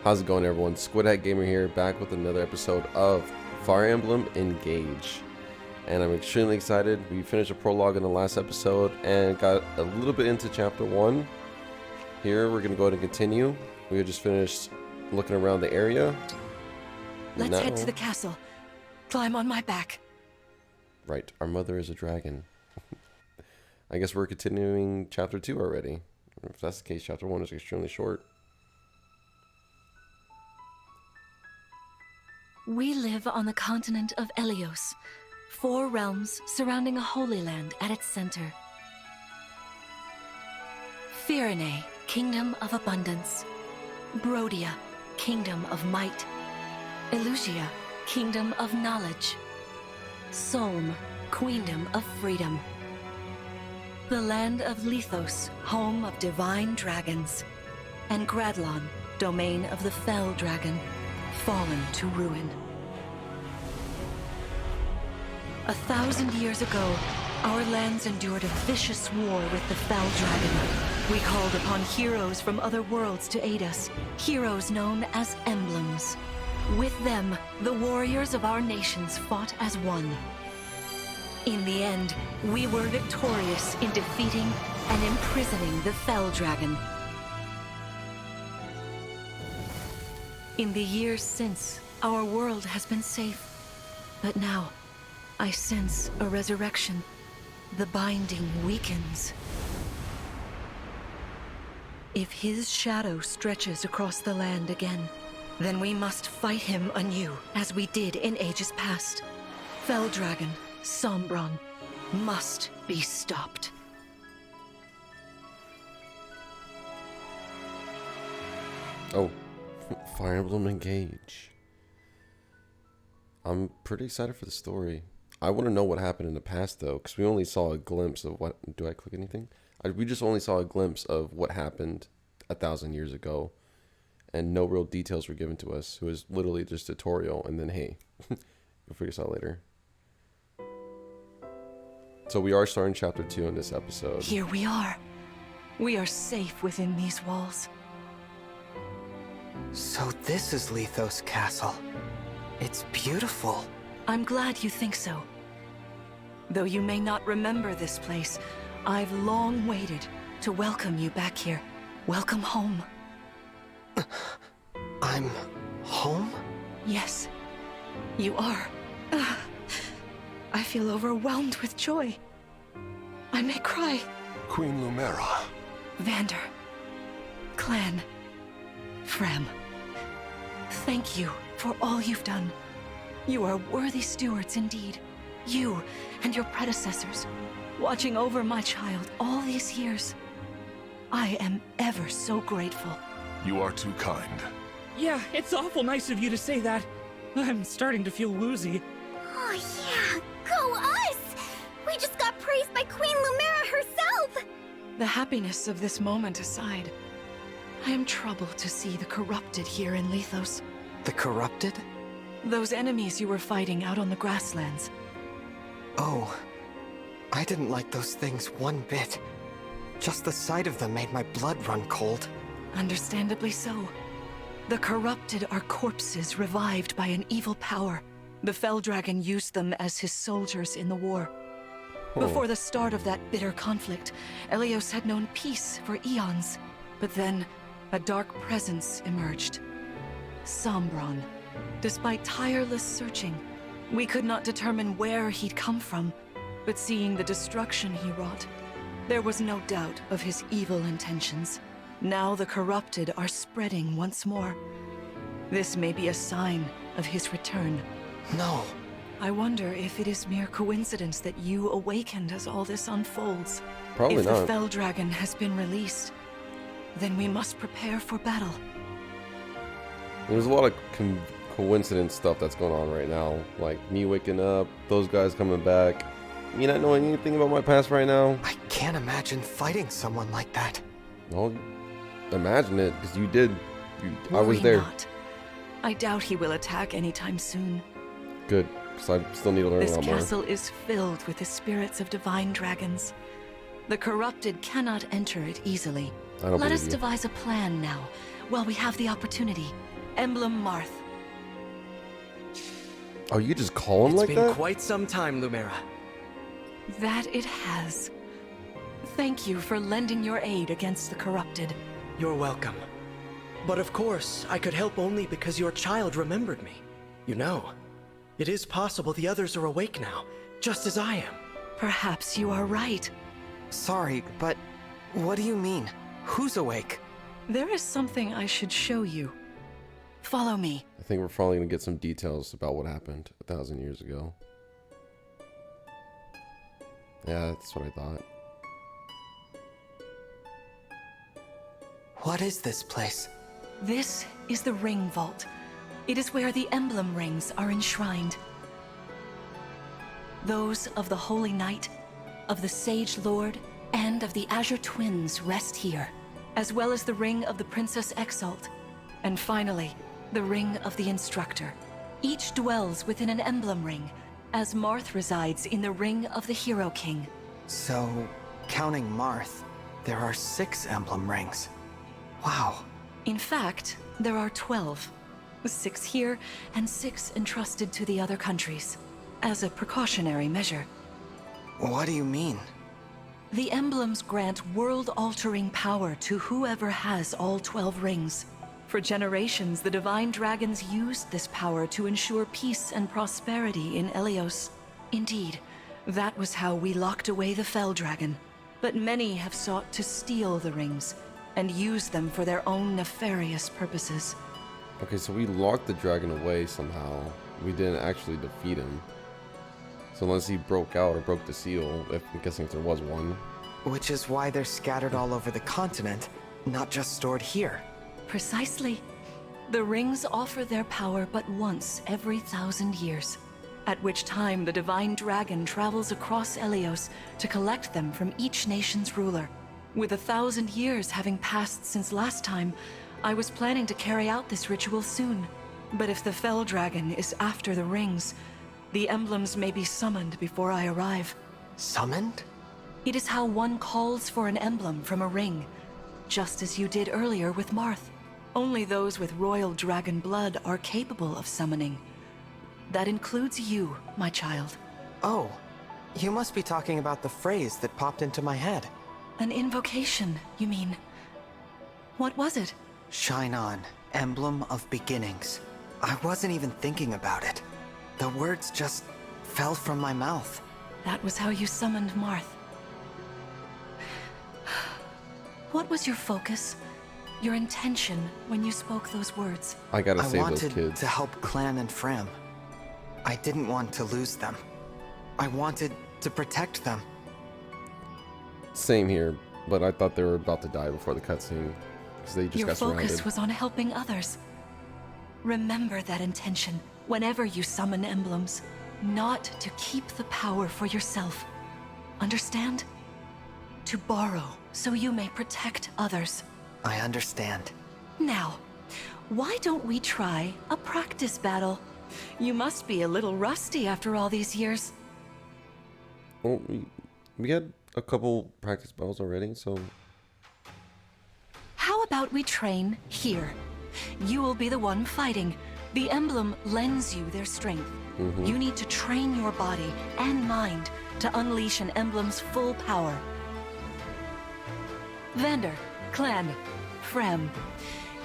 How's it going, everyone? Squid Hat Gamer here, back with another episode of Fire Emblem Engage. And I'm extremely excited. We finished a prologue in the last episode and got a little bit into chapter 1. Here, we're going to go ahead and continue. We just finished looking around the area. Let's head to the castle. Climb on my back. Right, our mother is a dragon. I guess we're continuing chapter 2 already. If that's the case, chapter 1 is extremely short. We live on the continent of Elios, 4 realms surrounding a holy land at its center. Firene, kingdom of abundance. Brodia, kingdom of might. Elusia, kingdom of knowledge. Solm, queendom of freedom. The land of Lithos, home of divine dragons. And Gradlon, domain of the fell dragon, fallen to ruin. 1,000 years ago, our lands endured a vicious war with the fell dragon. We called upon heroes from other worlds to aid us, heroes known as Emblems. With them, the warriors of our nations fought as one. In the end, we were victorious in defeating and imprisoning the fell dragon. In the years since, our world has been safe. But now, I sense a resurrection. The binding weakens. If his shadow stretches across the land again, then we must fight him anew, as we did in ages past. Fell Dragon, Sombron, must be stopped. Oh. Fire Emblem Engage. I'm pretty excited for the story. I want to know what happened in the past, though, because we only saw a glimpse of what... Do I click anything? We just only saw a glimpse of what happened 1,000 years ago, and no real details were given to us. It was literally just a tutorial, and then, hey, you'll figure this out later. So we are starting chapter 2 in this episode. Here we are. We are safe within these walls. So this is Lithos Castle. It's beautiful. I'm glad you think so. Though you may not remember this place, I've long waited to welcome you back here. Welcome home. I'm home? Yes, you are. I feel overwhelmed with joy. I may cry. Queen Lumera. Vander. Clan. Frem. Thank you for all you've done. You are worthy stewards indeed. You and your predecessors, watching over my child all these years. I am ever so grateful. You are too kind. Yeah, it's awful nice of you to say that. I'm starting to feel woozy. Oh yeah, go us! We just got praised by Queen Lumera herself! The happiness of this moment aside, I am troubled to see the corrupted here in Lithos. The corrupted? Those enemies you were fighting out on the grasslands. Oh, I didn't like those things one bit. Just the sight of them made my blood run cold. Understandably so. The corrupted are corpses revived by an evil power. The Fell Dragon used them as his soldiers in the war. Before the start of that bitter conflict, Elios had known peace for eons. But then, a dark presence emerged. Sombron. Despite tireless searching, we could not determine where he'd come from, but seeing the destruction he wrought, there was no doubt of his evil intentions. Now the corrupted are spreading once more. This may be a sign of his return. No. I wonder if it is mere coincidence that you awakened as all this unfolds. Probably if not. the Fell Dragon has been released, then we must prepare for battle. There's a lot of coincidence stuff that's going on right now. Like me waking up, those guys coming back. Me not knowing anything about my past right now. I can't imagine fighting someone like that. Well, imagine it, because you did. I was Worry there. not. I doubt he will attack anytime soon. Good, because I still need to learn a This lot more. castle is filled with the spirits of divine dragons. The corrupted cannot enter it easily. I don't Let us believe you. devise a plan now, while we have the opportunity. Emblem Marth. Oh, you just call him It's like been that? quite some time, Lumera. That it has. Thank you for lending your aid against the corrupted. You're welcome. But of course, I could help only because your child remembered me. You know, it is possible the others are awake now, just as I am. Perhaps you are right. Sorry, but what do you mean? Who's awake? There is something I should show you. Follow me. I think we're finally gonna get some details about what happened 1,000 years ago. Yeah, that's what I thought. What is this place? This is the Ring Vault. It is where the Emblem Rings are enshrined. Those of the Holy Knight, of the Sage Lord, and of the Azure Twins rest here, as well as the Ring of the Princess Exalt, and finally, the Ring of the Instructor. Each dwells within an Emblem Ring, as Marth resides in the Ring of the Hero King. So, counting Marth, there are 6 emblem rings. Wow. In fact, there are 12. 6 here, and 6 entrusted to the other countries, as a precautionary measure. What do you mean? The emblems grant world-altering power to whoever has all 12 rings. For generations, the Divine Dragons used this power to ensure peace and prosperity in Elios. Indeed, that was how we locked away the Fell Dragon. But many have sought to steal the rings, and use them for their own nefarious purposes. Okay, so we locked the dragon away somehow. We didn't actually defeat him. So unless he broke out or broke the seal, I'm guessing if there was one. Which is why they're scattered all over the continent, not just stored here. Precisely. The rings offer their power but once every 1,000 years, at which time the Divine Dragon travels across Elios to collect them from each nation's ruler. With 1,000 years having passed since last time, I was planning to carry out this ritual soon. But if the Fell Dragon is after the rings, the emblems may be summoned before I arrive. Summoned? It is how one calls for an emblem from a ring, just as you did earlier with Marth. Only those with royal dragon blood are capable of summoning. That includes you, my child. Oh, you must be talking about the phrase that popped into my head. An invocation, you mean? What was it? Shine on, emblem of beginnings. I wasn't even thinking about it. The words just fell from my mouth. That was how you summoned Marth. What was your focus? Your intention when you spoke those words? I gotta I save those wanted kids. to help Clan and Fram. I didn't want to lose them. I wanted to protect them. Same here, but I thought they were about to die before the cutscene because they just Your got surrounded. focus was on helping others. Remember that intention whenever you summon emblems, not to keep the power for yourself. Understand? To borrow so you may protect others. I understand. Now, why don't we try a practice battle? You must be a little rusty after all these years. Well, we had a couple practice battles already, so How about we train here? You will be the one fighting. The emblem lends you their strength. You need to train your body and mind to unleash an emblem's full power. Vander, Clan, Frem,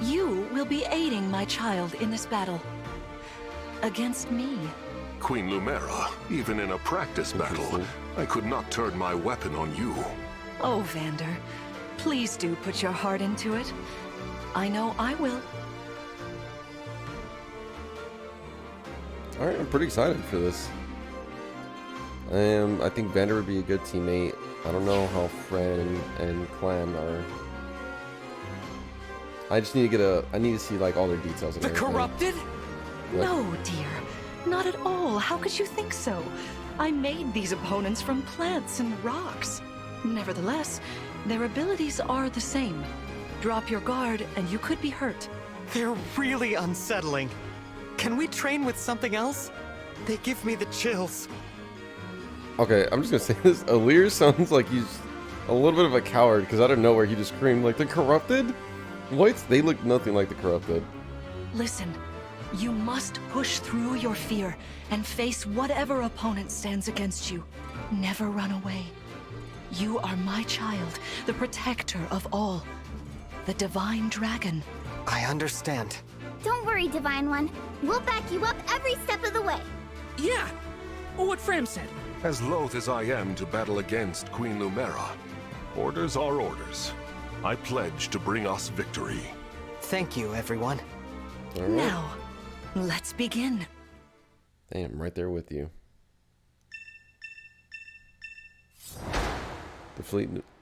you will be aiding my child in this battle. Against me. Queen Lumera, even in a practice battle, I could not turn my weapon on you. Oh, Vander, please do put your heart into it. I know I will. alright, I'm pretty excited for this. I think Vander would be a good teammate. I don't know how Fran and Clan are. I just need to I need to see like all their details and The everything. corrupted? What? No, dear. Not at all. How could you think so? I made these opponents from plants and rocks. Nevertheless, their abilities are the same. Drop your guard and you could be hurt. They're really unsettling. Can we train with something else? They give me the chills. Okay, I'm just gonna say this. Alir sounds like he's a little bit of a coward because out of nowhere he just screamed like the corrupted? What? They look nothing like the corrupted. Listen, you must push through your fear and face whatever opponent stands against you. Never run away. You are my child, the protector of all. The Divine Dragon. I understand. Don't worry, Divine One. We'll back you up every step of the way. Yeah, what Fram said. As loath as I am to battle against Queen Lumera, orders are orders. I pledge to bring us victory. Thank you, everyone. All right. Now, let's begin. Damn, right there with you.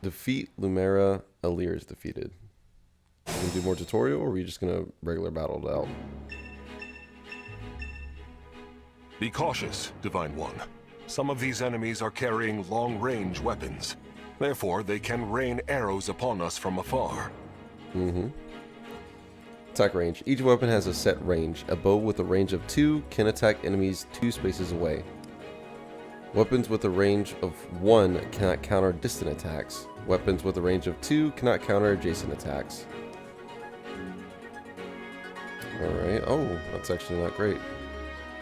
Defeat Lumera. Alir is defeated. Are we gonna do more tutorial, or are we just gonna regular battle it out? Be cautious, Divine One. Some of these enemies are carrying long-range weapons. Therefore, they can rain arrows upon us from afar. Attack range. Each weapon has a set range. A bow with a range of 2 can attack enemies 2 spaces away. Weapons with a range of 1 cannot counter distant attacks. Weapons with a range of 2 cannot counter adjacent attacks. Alright. Oh, that's actually not great.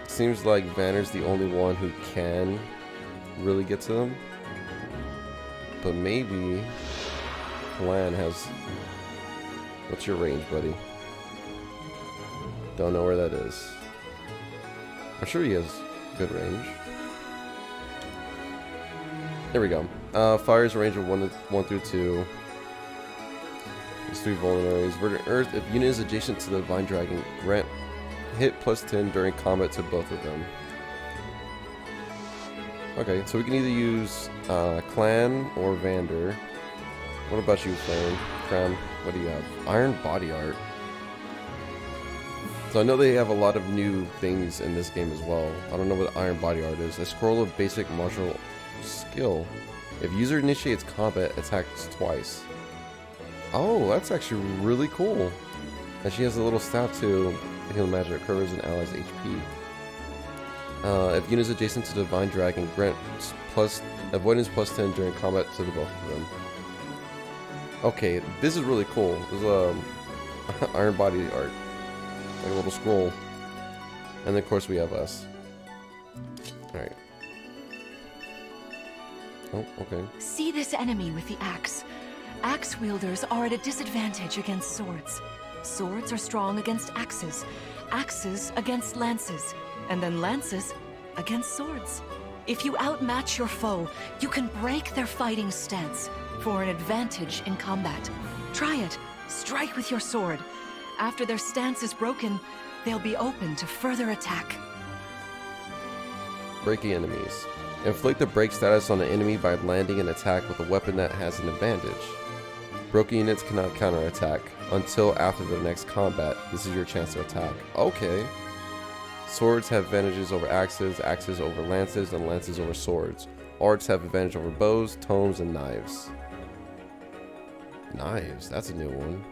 Seems like Vanner's the only one who can really get to them. But maybe Lan has... What's your range, buddy? Don't know where that is. I'm sure he has good range. There we go. Fire's a range of 1 through 2. There's 3 vulneraries. Verdant Earth. If unit is adjacent to the Divine Dragon, grant hit plus 10 during combat to both of them. Okay, so we can either use Clan or Vander. What about you, Cran? What do you have? Iron Body Art. So I know they have a lot of new things in this game as well. I don't know what Iron Body Art is. A scroll of basic martial skill. If user initiates combat, attacks twice. Oh, that's actually really cool. And she has a little staff to heal magic, recovers an ally's HP. If units adjacent to Divine Dragon, grant avoidance plus 10 during combat to the both of them. Okay, this is really cool. There's Iron Body Art. Like a little scroll. And then of course we have us. Alright. Oh, okay. See this enemy with the axe. Axe wielders are at a disadvantage against swords. Swords are strong against axes. Axes against lances. And then lances against swords. If you outmatch your foe, you can break their fighting stance for an advantage in combat. Try it. Strike with your sword. After their stance is broken, they'll be open to further attack. Breaking enemies. Inflict the break status on an enemy by landing an attack with a weapon that has an advantage. Broken units cannot counterattack until after the next combat. This is your chance to attack. Okay. Swords have advantages over axes, axes over lances, and lances over swords. Arts have advantage over bows, tomes, and knives. Knives, that's a new one.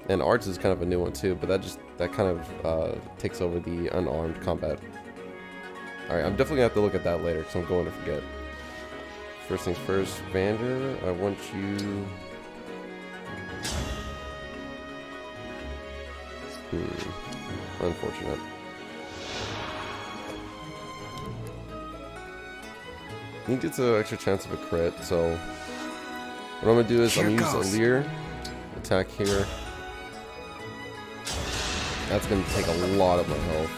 And arts is kind of a new one too, but that kind of takes over the unarmed combat. Alright, I'm definitely gonna have to look at that later because I'm going to forget. First things first, Vander, I want you... Unfortunate. He gets an extra chance of a crit, so... What I'm gonna do is I'm gonna use Alir. Attack here. That's gonna take a lot of my health.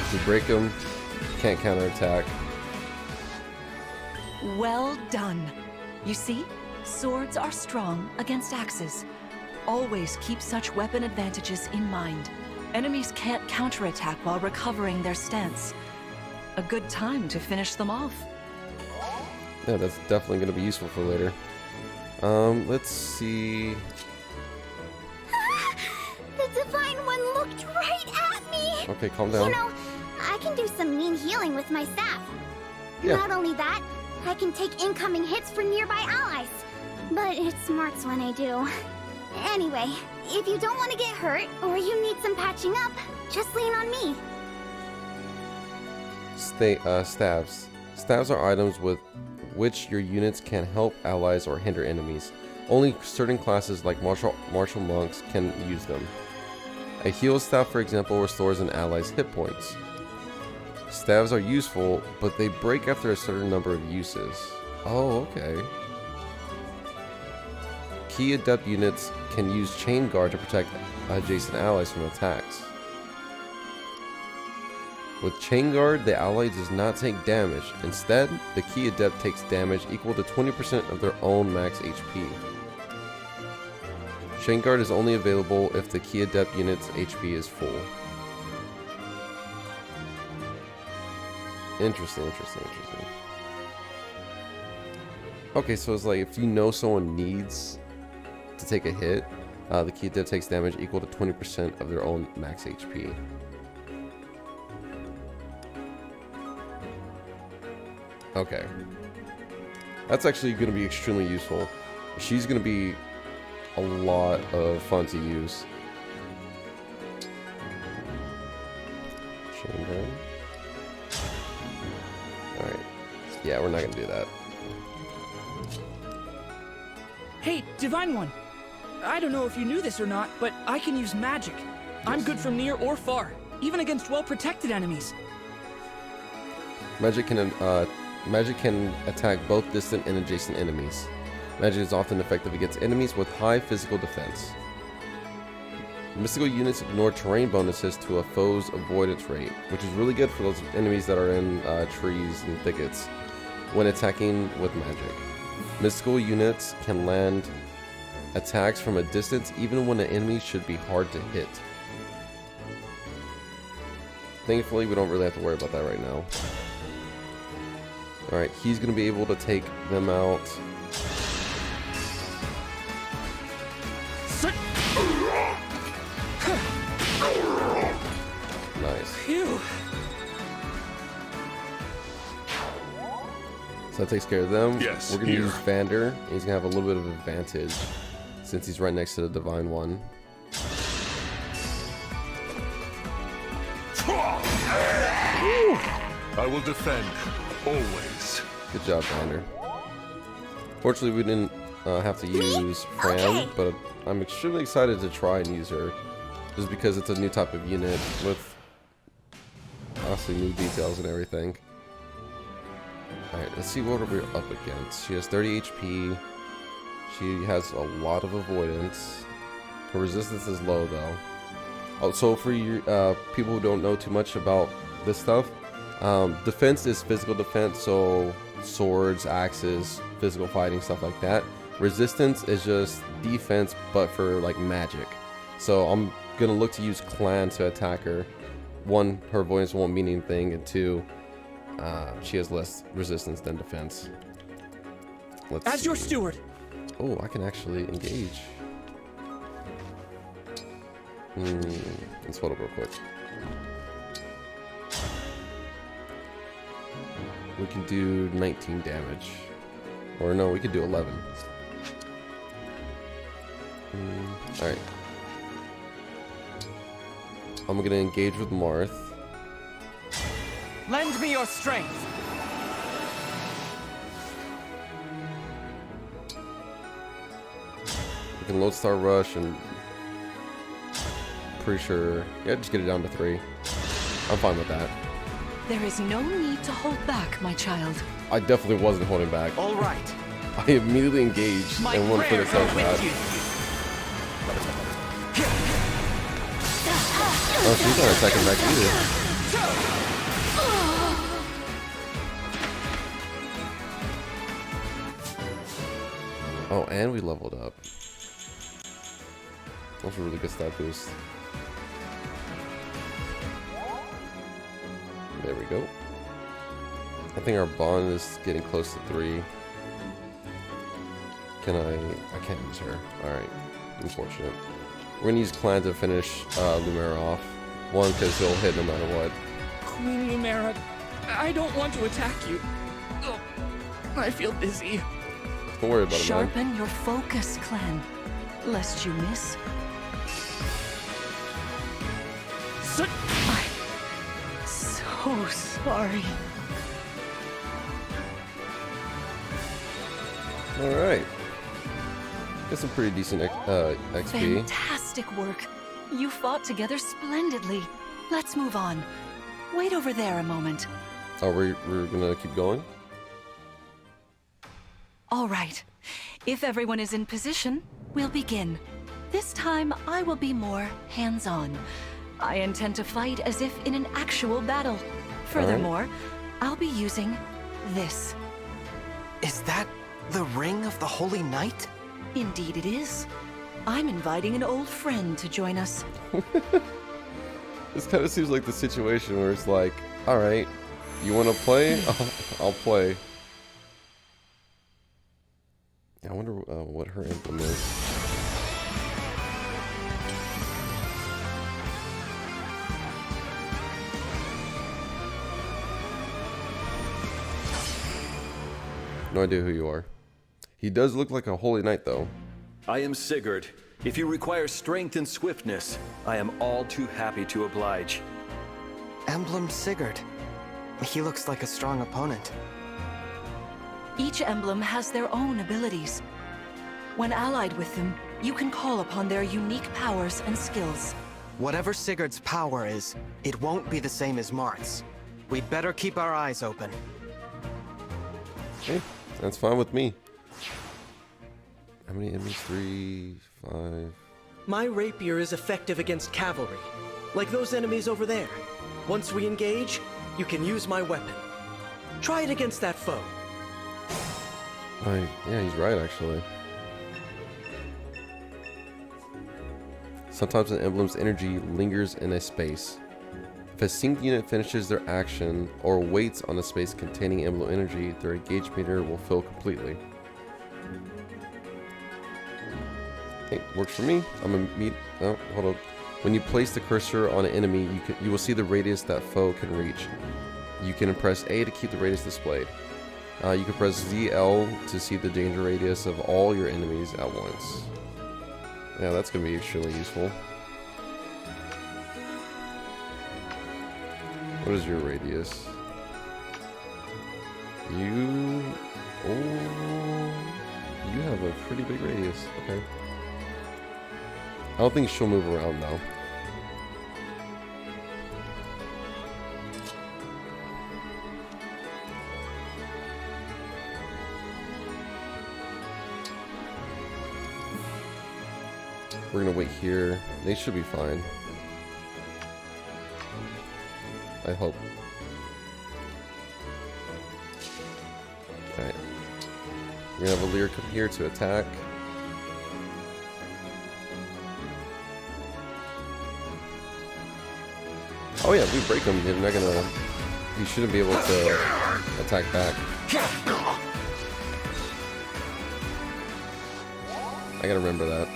If we break him, can't counterattack. Well done. You see, swords are strong against axes. Always keep such weapon advantages in mind. Enemies can't counterattack while recovering their stance. A good time to finish them off. Yeah, that's definitely going to be useful for later. Let's see. The Divine One looked right at me! Okay, calm down. You know, I can do some mean healing with my staff. Yeah. Not only that, I can take incoming hits for nearby allies. But it smarts when I do. Anyway, if you don't want to get hurt, or you need some patching up, just lean on me. Staves. Staves are items with which your units can help allies or hinder enemies. Only certain classes like martial monks can use them. A heal staff, for example, restores an ally's hit points. Staves are useful, but they break after a certain number of uses. Oh, okay. Key adept units can use chain guard to protect adjacent allies from attacks. With chain guard, the ally does not take damage. Instead, the key adept takes damage equal to 20% of their own max HP. Chain guard is only available if the key adept unit's HP is full. Interesting. Okay, so it's like if you know someone needs to take a hit, the key adept takes damage equal to 20% of their own max HP. Okay. That's actually going to be extremely useful. She's going to be a lot of fun to use. Chain guard. Alright. Yeah, we're not going to do that. Hey, Divine One. I don't know if you knew this or not, but I can use magic. I'm good from near or far, even against well-protected enemies. Magic can attack both distant and adjacent enemies. Magic is often effective against enemies with high physical defense. Mystical units ignore terrain bonuses to a foe's avoidance rate, which is really good for those enemies that are in trees and thickets when attacking with magic. Mystical units can land attacks from a distance even when an enemy should be hard to hit. Thankfully, we don't really have to worry about that right now. Alright, he's going to be able to take them out. Nice. Phew. So that takes care of them. Yes, we're going to here. use Vander. He's going to have a little bit of advantage since he's right next to the Divine One. I will defend, always. Good job, Vander. Fortunately, we didn't have to use Fran, Okay. but I'm extremely excited to try and use her. Just because it's a new type of unit with honestly new details and everything. Alright, let's see what we're up against. She has 30 HP. She has a lot of avoidance. Her resistance is low though. Oh, so for you people who don't know too much about this stuff, defense is physical defense, so swords, axes, physical fighting, stuff like that. Resistance is just defense, but for like magic. So I'm gonna look to use clan to attack her. One, her avoidance won't mean anything, and two, she has less resistance than defense. Let's As your see. steward. Oh, I can actually engage. Let's hold up real quick. We can do 19 damage. Or no, we could do 11. Alright. I'm gonna engage with Marth. Lend me your strength. We can Lodestar Rush and pretty sure, yeah, just get it down to 3. I'm fine with that. There is no need to hold back, my child. I definitely wasn't holding back. All right. I immediately engaged My and went for the prayers are self with shot. you. Oh, she's not attacking back either. Oh, and we leveled up. That's a really good stat boost. There we go. I think our bond is getting close to 3. I can't use her. Alright. Unfortunate. We're gonna use Clan to finish Lumera off. One, because he'll hit no matter what. Queen Lumera, I don't want to attack you. Oh, I feel dizzy. Don't worry about it, man. Sharpen your focus, Clan, lest you miss. I'm so sorry. Alright. Got some pretty decent XP. Fantastic work. You fought together splendidly. Let's move on. Wait over there a moment. Oh, we're gonna keep going? All right. If everyone is in position, we'll begin. This time, I will be more hands-on. I intend to fight as if in an actual battle. Furthermore, I'll be using this. Is that the Ring of the Holy Knight? Indeed it is. I'm inviting an old friend to join us. This kind of seems like the situation where it's like, alright, you want to play? I'll play. I wonder what her emblem is. No idea who you are. He does look like a holy knight, though. I am Sigurd. If you require strength and swiftness, I am all too happy to oblige. Emblem Sigurd. He looks like a strong opponent. Each emblem has their own abilities. When allied with them, you can call upon their unique powers and skills. Whatever Sigurd's power is, it won't be the same as Marth's. We'd better keep our eyes open. Okay, that's fine with me. How many enemies? 3, 5. My rapier is effective against cavalry, like those enemies over there. Once we engage, you can use my weapon. Try it against that foe. Yeah, he's right, actually. Sometimes an emblem's energy lingers in a space. If a synced unit finishes their action or waits on a space containing emblem energy, their engage meter will fill completely. Okay, works for me. I'm gonna meet. Oh, hold on. When you place the cursor on an enemy, you will see the radius that foe can reach. You can press A to keep the radius displayed. You can press ZL to see the danger radius of all your enemies at once. Yeah, that's gonna be extremely useful. What is your radius? You have a pretty big radius. Okay. I don't think she'll move around though. We're gonna wait here. They should be fine. I hope. Alright. We're gonna have a Lear come here to attack. Oh yeah, if we break him, they're not gonna... He shouldn't be able to attack back. I gotta remember that.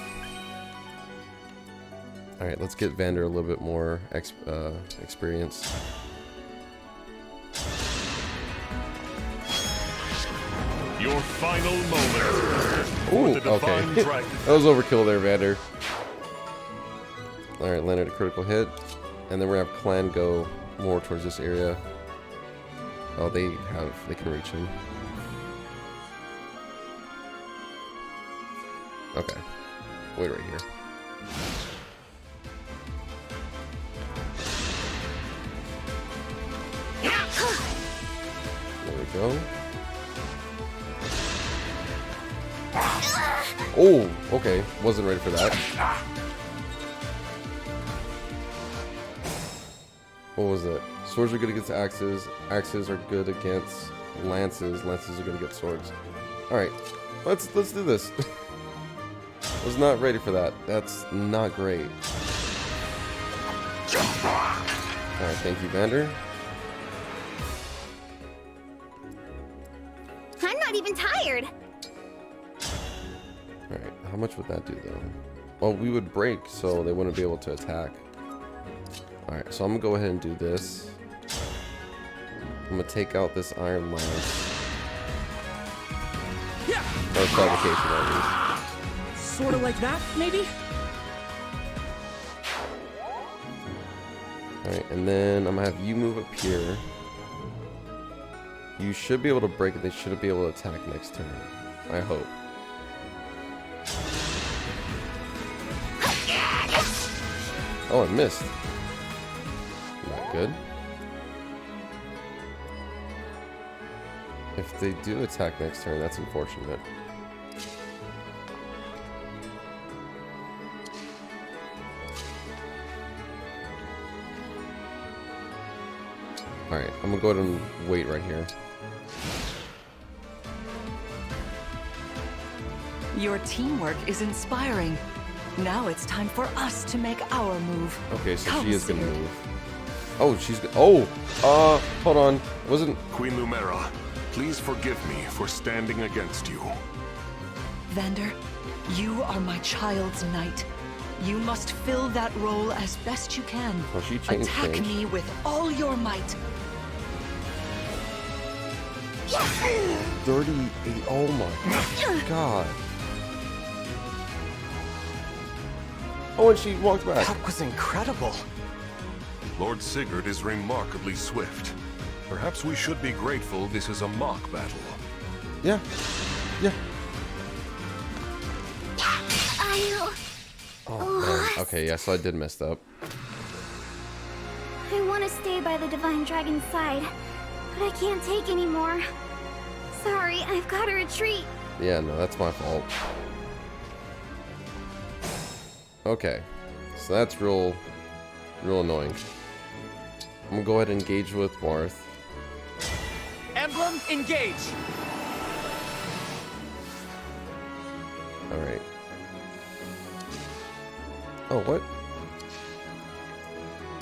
Alright, let's get Vander a little bit more experience. Your final moment. Ooh, okay. That was overkill there, Vander. Alright, landed a critical hit. And then we're gonna have Clan go more towards this area. Oh, they can reach him. Okay. Wait right here. There we go. Oh, okay. Wasn't ready for that. What was it? Swords are good against axes. Axes are good against lances. Lances are good against swords. Alright. Let's do this. Was not ready for that. That's not great. Alright, thank you, Vander. I'm not even tired. Alright, how much would that do though? Well, we would break, so they wouldn't be able to attack. Alright, so I'm gonna go ahead and do this. I'm gonna take out this iron lance. Or fabrication at least. Sort of like that, maybe? Alright, and then I'm gonna have you move up here. You should be able to break it. They shouldn't be able to attack next turn. I hope. Oh, I missed. Not good. If they do attack next turn, that's unfortunate. Alright, I'm gonna go ahead and wait right here. Your teamwork is inspiring. Now it's time for us to make our move. Okay, so Come, she is gonna Sigurd. move. Oh, she's hold on. Wasn't... Queen Lumera, please forgive me for standing against you. Vander, you are my child's knight. You must fill that role as best you can. Oh, she changed Attack things. me with all your might. 38. Oh my god. Oh, and she walked back. That was incredible. Lord Sigurd is remarkably swift. Perhaps we should be grateful this is a mock battle. Yeah. Yeah. Oh, man. Okay, yeah, so I did mess up. I want to stay by the Divine Dragon's side, but I can't take anymore. Sorry, I've got to retreat. Yeah, no, that's my fault. Okay. So that's real annoying. I'm gonna go ahead and engage with Marth. Emblem, engage! Alright. Oh, what?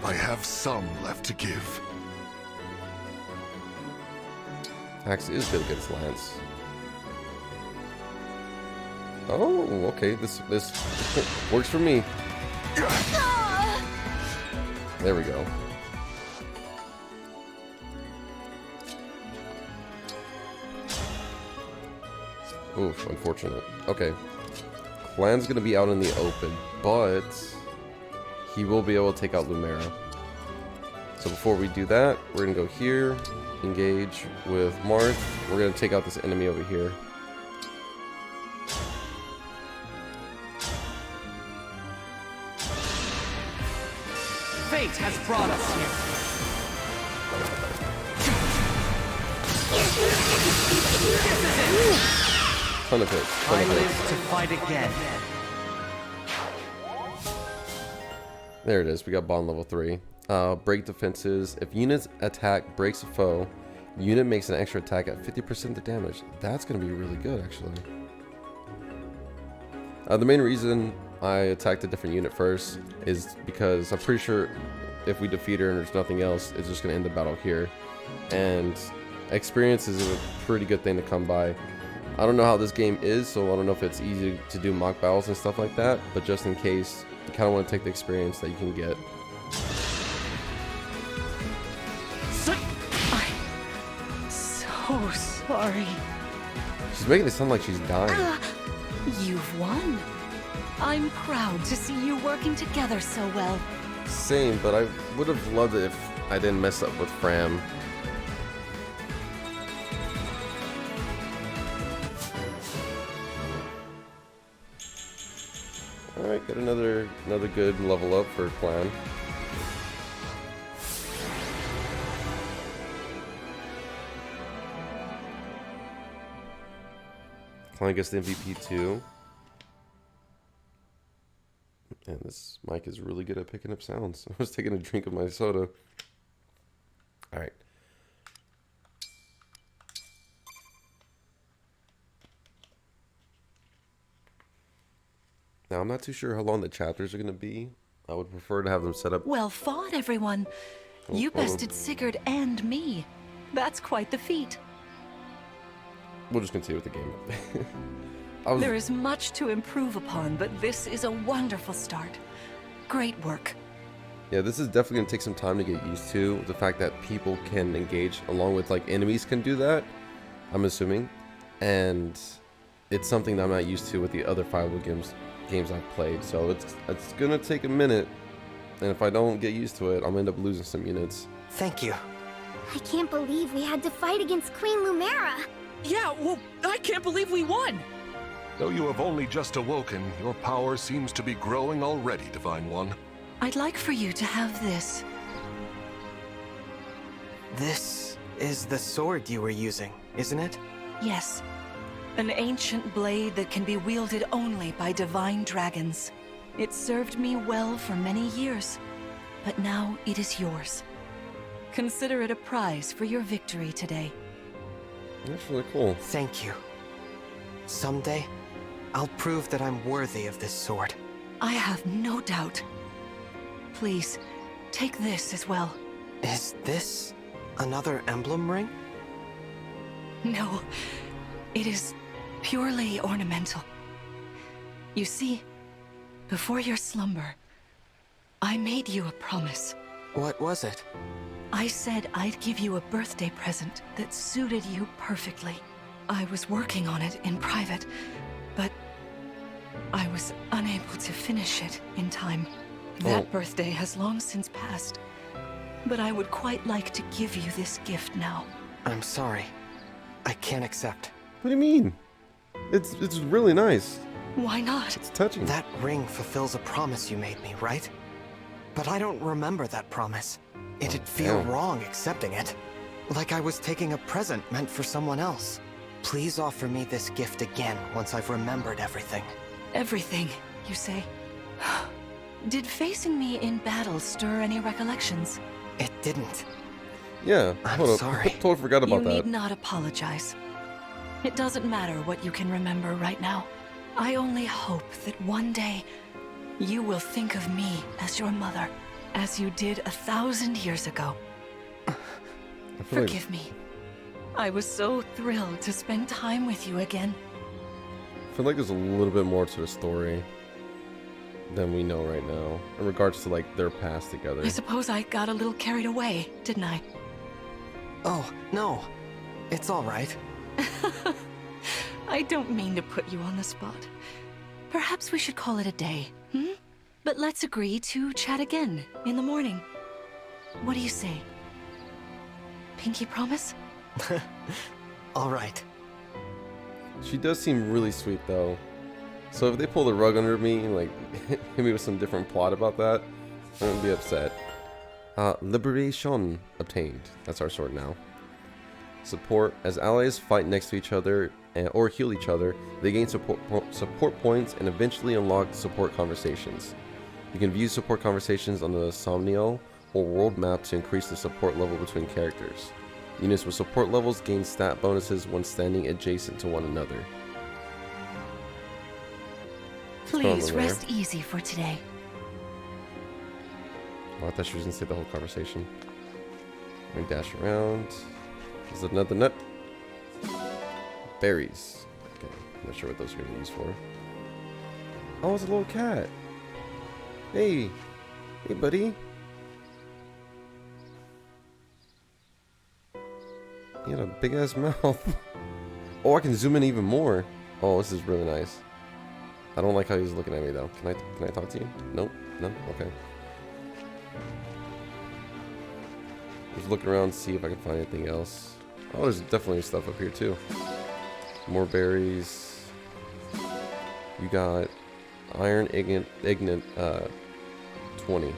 I have some left to give. Axe is good against Lance. Oh, okay. This works for me. There we go. Oof, unfortunate. Okay. Clan's gonna be out in the open, but he will be able to take out Lumera. So before we do that, we're gonna go here, engage with Marth. We're gonna take out this enemy over here. Fate has brought us here. Ton of hits. Ton I of hits. live to fight again. There it is. We got bond level 3. Break defenses. If units attack breaks a foe, unit makes an extra attack at 50% of the damage. That's going to be really good, actually. The main reason I attacked a different unit first is because I'm pretty sure if we defeat her and there's nothing else, it's just going to end the battle here. And experience is a pretty good thing to come by. I don't know how this game is, so I don't know if it's easy to do mock battles and stuff like that, but just in case, you kind of want to take the experience that you can get. I'm so sorry. She's making it sound like she's dying. You've won. I'm proud to see you working together so well. Same, but I would have loved it if I didn't mess up with Fram. Alright, got another good level up for Clan. Clan gets the MVP too. And this mic is really good at picking up sounds. I was taking a drink of my soda. Alright. Now, I'm not too sure how long the chapters are going to be. I would prefer to have them set up. Well fought, everyone. You well, bested Sigurd and me. That's quite the feat. We'll just continue with the game. There is much to improve upon, but this is a wonderful start. Great work. Yeah, this is definitely going to take some time to get used to. The fact that people can engage along with, like, enemies can do that, I'm assuming. And it's something that I'm not used to with the other Firewall games I've played. So it's going to take a minute. And if I don't get used to it, I'm going to end up losing some units. Thank you. I can't believe we had to fight against Queen Lumera. Yeah, well, I can't believe we won! Though you have only just awoken, your power seems to be growing already, Divine One. I'd like for you to have this. This is the sword you were using, isn't it? Yes. An ancient blade that can be wielded only by divine dragons. It served me well for many years, but now it is yours. Consider it a prize for your victory today. That's really cool. Thank you. Someday, I'll prove that I'm worthy of this sword. I have no doubt. Please, take this as well. Is this another emblem ring? No, it is purely ornamental. You see, before your slumber, I made you a promise. What was it? I said I'd give you a birthday present that suited you perfectly. I was working on it in private, but I was unable to finish it in time. That birthday has long since passed, but I would quite like to give you this gift now. I'm sorry. I can't accept. What do you mean? It's really nice. Why not? It's touching. That ring fulfills a promise you made me, right? But I don't remember that promise. It'd feel wrong accepting it. Like I was taking a present meant for someone else. Please offer me this gift again once I've remembered everything. Everything, you say? Did facing me in battle stir any recollections? It didn't. Yeah, I'm hold up. sorry. Totally forgot about You that. need not apologize. It doesn't matter what you can remember right now. I only hope that one day you will think of me as your mother, as you did 1,000 years ago. I feel like- Forgive me. I was so thrilled to spend time with you again. I feel like there's a little bit more to the story than we know right now in regards to like their past together. I suppose I got a little carried away, didn't I? Oh, no. It's all right. I don't mean to put you on the spot. Perhaps we should call it a day, hmm? But let's agree to chat again in the morning. What do you say? Pinky promise? All right. She does seem really sweet though. So if they pull the rug under me and like hit me with some different plot about that, I wouldn't be upset. Liberation obtained. That's our sword now. Support. As allies fight next to each other or heal each other, they gain support points and eventually unlock support conversations. You can view support conversations on the Somniel or world map to increase the support level between characters. Units with support levels gain stat bonuses when standing adjacent to one another. Please rest easy for today. Oh, I thought she was gonna say the whole conversation. Let me dash around. Is it another nut? Berries. Okay, I'm not sure what those are gonna be used for. Oh, it's a little cat. Hey, hey, buddy. He had a big ass mouth. Oh, I can zoom in even more. Oh, this is really nice. I don't like how he's looking at me though. Can I talk to you? Nope. No. Okay. Just looking around, see if I can find anything else. Oh, there's definitely stuff up here too. More berries. You got iron ignet 20.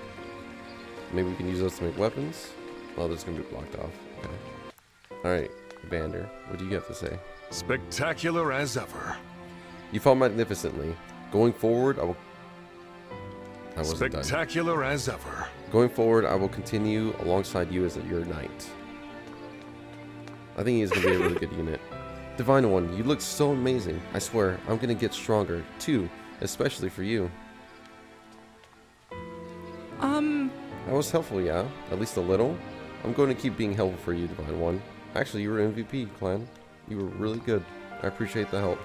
Maybe we can use those to make weapons. Oh, this is gonna be blocked off. Okay. All right, Vander, what do you have to say? Spectacular as ever. You fought magnificently. Going forward, I wasn't done. Spectacular as ever. Going forward, I will continue alongside you as your knight. I think he's going to be a really good unit. Divine One, you look so amazing. I swear, I'm going to get stronger, too. Especially for you. I was helpful, yeah. At least a little. I'm going to keep being helpful for you, Divine One. Actually, you were MVP, clan. You were really good. I appreciate the help.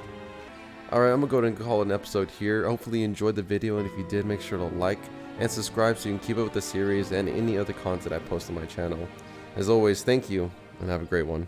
Alright, I'm going to go ahead and call it an episode here. Hopefully you enjoyed the video, and if you did, make sure to like and subscribe so you can keep up with the series and any other content I post on my channel. As always, thank you, and have a great one.